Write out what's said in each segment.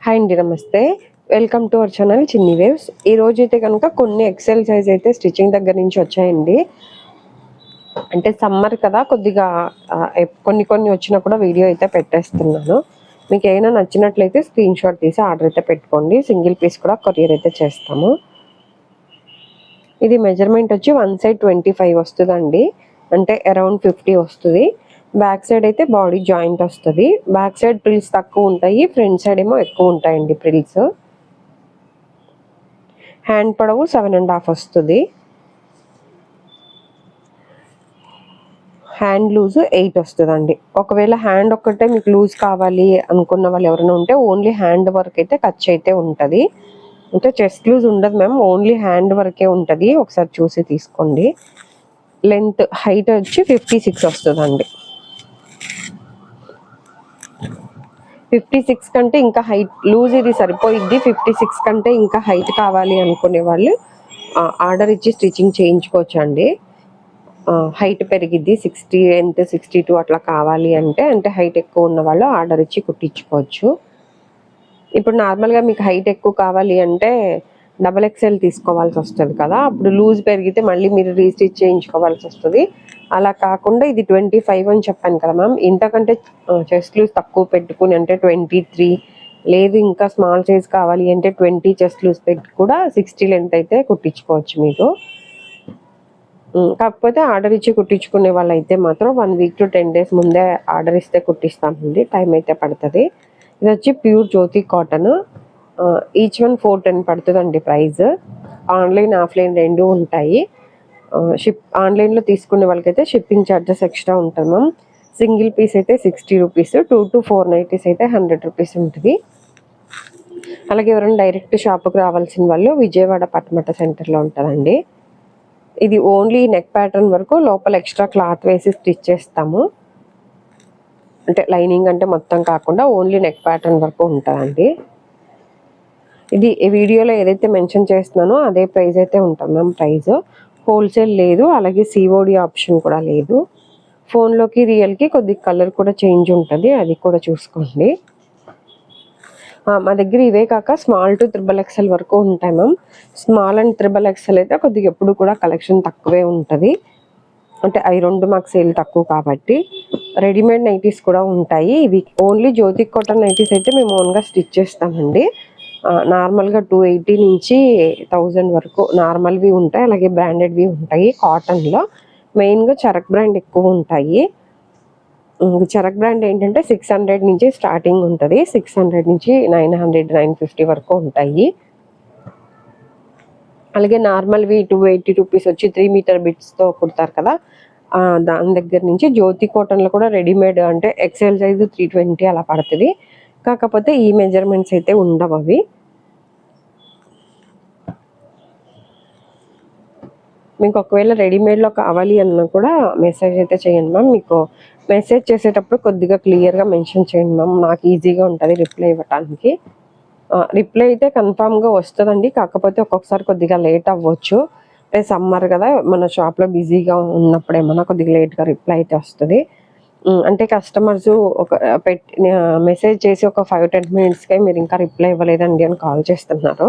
Hi అండి, నమస్తే. Welcome to our channel చిన్ని వేవ్స్. ఈ రోజు అయితే కనుక కొన్ని ఎక్సెల్ సైజ్ అయితే స్టిచ్చింగ్ దగ్గర నుంచి వచ్చాయండి. అంటే సమ్మర్ కదా, కొద్దిగా కొన్ని వచ్చినా కూడా వీడియో అయితే పెట్టేస్తున్నాను. మీకు ఏమైనా నచ్చినట్లయితే స్క్రీన్ షాట్ తీసి ఆర్డర్ అయితే పెట్టుకోండి. సింగిల్ పీస్ కూడా కొరియర్ అయితే చేస్తాము. ఇది మెజర్మెంట్ వచ్చి వన్ సైడ్ 25 వస్తుందండి, అంటే అరౌండ్ 50 వస్తుంది. బ్యాక్ సైడ్ అయితే బాడీ జాయింట్ వస్తుంది. బ్యాక్ సైడ్ ప్రిల్స్ తక్కువ ఉంటాయి, ఫ్రంట్ సైడ్ ఏమో ఎక్కువ ఉంటాయండి ప్రిల్స్. హ్యాండ్ పొడవు 7.5 వస్తుంది. హ్యాండ్ లూజ్ 8 వస్తుందండి. ఒకవేళ హ్యాండ్ ఒక్కటే మీకు లూజ్ కావాలి అనుకున్న వాళ్ళు ఎవరైనా ఉంటే ఓన్లీ హ్యాండ్ వర్క్ అయితే ఖర్చు అయితే ఉంటుంది. అంటే చెస్ట్ లూజ్ ఉండదు మ్యామ్, ఓన్లీ హ్యాండ్ వర్కే ఉంటుంది. ఒకసారి చూసి తీసుకోండి. లెంత్ హైట్ వచ్చి 56 వస్తుందండి. 56 కంటే ఇంకా హైట్ లూజ్ ఇది సరిపోయిద్ది. 56 కంటే ఇంకా హైట్ కావాలి అనుకునే వాళ్ళు ఆర్డర్ ఇచ్చి స్టిచ్చింగ్ చేయించుకోవచ్చు అండి. హైట్ పెరిగిద్ది, 60 ఎంత 62 అట్లా కావాలి అంటే హైట్ ఎక్కువ ఉన్న వాళ్ళు ఆర్డర్ ఇచ్చి కుట్టించుకోవచ్చు. ఇప్పుడు నార్మల్గా మీకు హైట్ ఎక్కువ కావాలి అంటే XXL తీసుకోవాల్సి వస్తుంది కదా, అప్పుడు లూజ్ పెరిగితే మళ్ళీ మీరు రీస్టిచ్ చేయించుకోవాల్సి వస్తుంది. అలా కాకుండా ఇది 25 అని చెప్పాను కదా మ్యామ్, ఇంతకంటే చెస్ట్ లూజ్ తక్కువ పెట్టుకుని అంటే 23, లేదు ఇంకా స్మాల్ సైజ్ కావాలి అంటే 20 చెస్ట్ లూజ్ పెట్టి కూడా 60 లెంత్ అయితే కుట్టించుకోవచ్చు మీరు. కాకపోతే ఆర్డర్ ఇచ్చి కుట్టించుకునే వాళ్ళు అయితే మాత్రం 1 వీక్ to 10 days ముందే ఆర్డర్ ఇస్తే కుట్టిస్తామండి. టైం అయితే పడుతుంది. ఇది వచ్చి ప్యూర్ జ్యోతి కాటన్. ఈచ్ వన్ 410 పడుతుందండి ప్రైస్. ఆన్లైన్ ఆఫ్లైన్ రెండు ఉంటాయి. ఆన్లైన్లో తీసుకునే వాళ్ళకైతే షిప్పింగ్ ఛార్జెస్ ఎక్స్ట్రా ఉంటుంది మ్యామ్. సింగిల్ పీస్ అయితే 60 రూపీస్, 2 to 4 నైటీస్ అయితే 100 రూపీస్ ఉంటుంది. అలాగే ఎవరైనా డైరెక్ట్ షాప్కి రావాల్సిన వాళ్ళు విజయవాడ పట్టమట సెంటర్లో ఉంటుందండి. ఇది ఓన్లీ నెక్ ప్యాటర్న్ వరకు, లోపల ఎక్స్ట్రా క్లాత్ వేసి స్టిచ్ చేస్తాము. అంటే లైనింగ్ అంటే మొత్తం కాకుండా ఓన్లీ నెక్ ప్యాటర్న్ వరకు ఉంటుందండి. ఇది వీడియోలో ఏదైతే మెన్షన్ చేస్తున్నానో అదే ప్రైస్ అయితే ఉంటుంది మ్యామ్. ప్రైస్ హోల్సేల్ లేదు, అలాగే COD ఆప్షన్ కూడా లేదు. ఫోన్లోకి రియల్కి కొద్దిగా కలర్ కూడా చేంజ్ ఉంటుంది, అది కూడా చూసుకోండి. మా దగ్గర ఇవే కాక స్మాల్ టు XXL వరకు ఉంటాయి మ్యామ్. స్మాల్ అండ్ XXL అయితే కొద్దిగా ఎప్పుడు కూడా కలెక్షన్ తక్కువే ఉంటుంది. అంటే అవి రెండు మాకు సేల్ తక్కువ కాబట్టి. రెడీమేడ్ నైటీస్ కూడా ఉంటాయి. ఇవి ఓన్లీ జ్యోతి కాటన్ నైటీస్ అయితే మేము ఓన్గా స్టిచ్ చేస్తామండి. నార్మల్గా 280 నుంచి 1000 వరకు నార్మల్వి ఉంటాయి, అలాగే బ్రాండెడ్వి ఉంటాయి. కాటన్లో మెయిన్గా చరక్ బ్రాండ్ ఎక్కువ ఉంటాయి. చరక్ బ్రాండ్ ఏంటంటే 600 నుంచి స్టార్టింగ్ ఉంటుంది. 600 నుంచి 900, 950 వరకు ఉంటాయి. అలాగే నార్మల్వి 280 రూపీస్ వచ్చి 3 మీటర్ బిట్స్తో కుడతారు కదా, దాని దగ్గర నుంచి జ్యోతి కాటన్లో కూడా రెడీమేడ్ అంటే XL సైజు 320 అలా పడుతుంది. కాకపోతే ఈ మెజర్మెంట్స్ అయితే ఉండవు అవి. మీకు ఒకవేళ రెడీమేడ్లో కావాలి అన్నా కూడా మెసేజ్ అయితే చేయండి మ్యామ్. మీకు మెసేజ్ చేసేటప్పుడు కొద్దిగా క్లియర్గా మెన్షన్ చేయండి మ్యామ్, నాకు ఈజీగా ఉంటుంది రిప్లై ఇవ్వటానికి. రిప్లై అయితే కన్ఫామ్గా వస్తుందండి, కాకపోతే ఒక్కొక్కసారి కొద్దిగా లేట్ అవ్వచ్చు. అంటే సమ్మర్ కదా, మన షాప్లో బిజీగా ఉన్నప్పుడు ఏమన్నా కొద్దిగా లేట్గా రిప్లై అయితే వస్తుంది. అంటే కస్టమర్స్ ఒక మెసేజ్ చేసి ఒక 5-10 మినిట్స్కే మీరు ఇంకా రిప్లై ఇవ్వలేదండి అని కాల్ చేస్తున్నారు.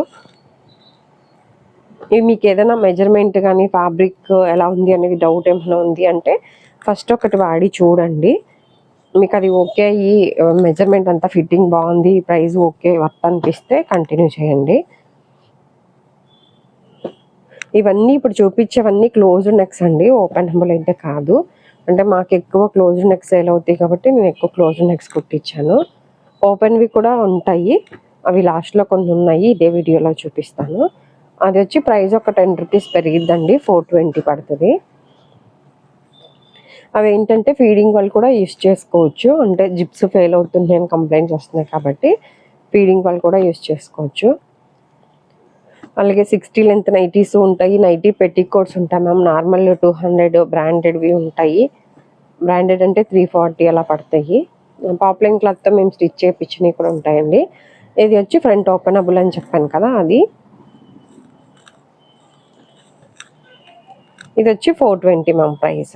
మీకు ఏదైనా మెజర్మెంట్ కానీ ఫ్యాబ్రిక్ ఎలా ఉంది అనేది డౌట్ ఏమైనా ఉంది అంటే ఫస్ట్ ఒకటి వాడి చూడండి. మీకు అది ఓకే అయ్యి మెజర్మెంట్ అంతా ఫిట్టింగ్ బాగుంది, ప్రైస్ ఓకే వర్త్ అనిపిస్తే కంటిన్యూ చేయండి. ఇవన్నీ ఇప్పుడు చూపించేవన్నీ క్లోజ్డ్ నెక్స్ అండి, ఓపెన్ హంబుల్ అయితే కాదు. అంటే మాకు ఎక్కువ క్లోజ్డ్ నెక్స్ సేల్ అవుతాయి కాబట్టి నేను ఎక్కువ క్లోజ్డ్ నెక్స్ కుట్టించాను. ఓపెన్వి కూడా ఉంటాయి, అవి లాస్ట్లో కొన్ని ఉన్నాయి, ఇదే వీడియోలో చూపిస్తాను. అది వచ్చి ప్రైస్ ఒక 10 రూపీస్ పెరిగిద్దండి, 420 పడుతుంది. అవి ఏంటంటే ఫీడింగ్ వాళ్ళు కూడా యూస్ చేసుకోవచ్చు. అంటే జిప్స్ ఫెయిల్ అవుతుంది అని కంప్లైంట్స్ వస్తున్నాయి కాబట్టి ఫీడింగ్ వాళ్ళు కూడా యూస్ చేసుకోవచ్చు. అలాగే 60 లెంత్ నైటీస్ ఉంటాయి, నైటీ పెట్టికోట్స్ ఉంటాయి మ్యామ్. నార్మల్ 200, బ్రాండెడ్వి ఉంటాయి. బ్రాండెడ్ అంటే 340 అలా పడతాయి. పాప్లైన్ క్లాత్తో మేము స్టిచ్ చేయించినవి కూడా ఉంటాయండి. ఇది వచ్చి ఫ్రంట్ ఓపెనబుల్ అని చెప్పాను కదా, అది. ఇది వచ్చి 420 మ్యామ్ ప్రైస్.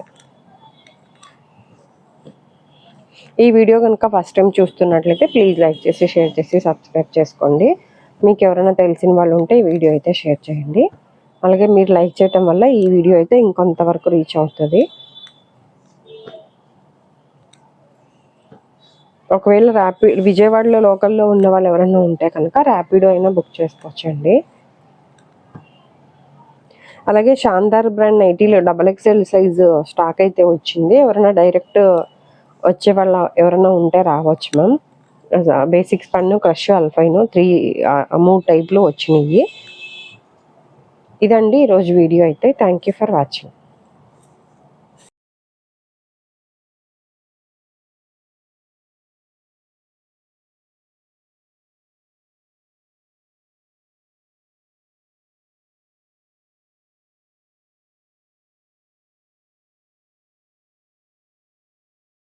ఈ వీడియో కనుక ఫస్ట్ టైం చూస్తున్నట్లయితే ప్లీజ్ లైక్ చేసి షేర్ చేసి సబ్స్క్రైబ్ చేసుకోండి. మీకు ఎవరైనా తెలిసిన వాళ్ళు ఉంటే ఈ వీడియో అయితే షేర్ చేయండి. అలాగే మీరు లైక్ చేయటం వల్ల ఈ వీడియో అయితే ఇంకొంతవరకు రీచ్ అవుతుంది. ఒకవేళ విజయవాడలో లోకల్లో ఉన్న వాళ్ళు ఎవరైనా ఉంటే కనుక ర్యాపిడో అయినా బుక్ చేసుకోవచ్చండి. అలాగే Shandaar brand నైటీలో XXL size stock అయితే వచ్చింది. ఎవరైనా డైరెక్ట్ వచ్చే వాళ్ళ ఎవరైనా ఉంటే రావచ్చు ma'am. Basic spun, crush, alpine 3 టైప్లు వచ్చినాయి. ఇదండి ఈరోజు వీడియో అయితే. Thank you for watching.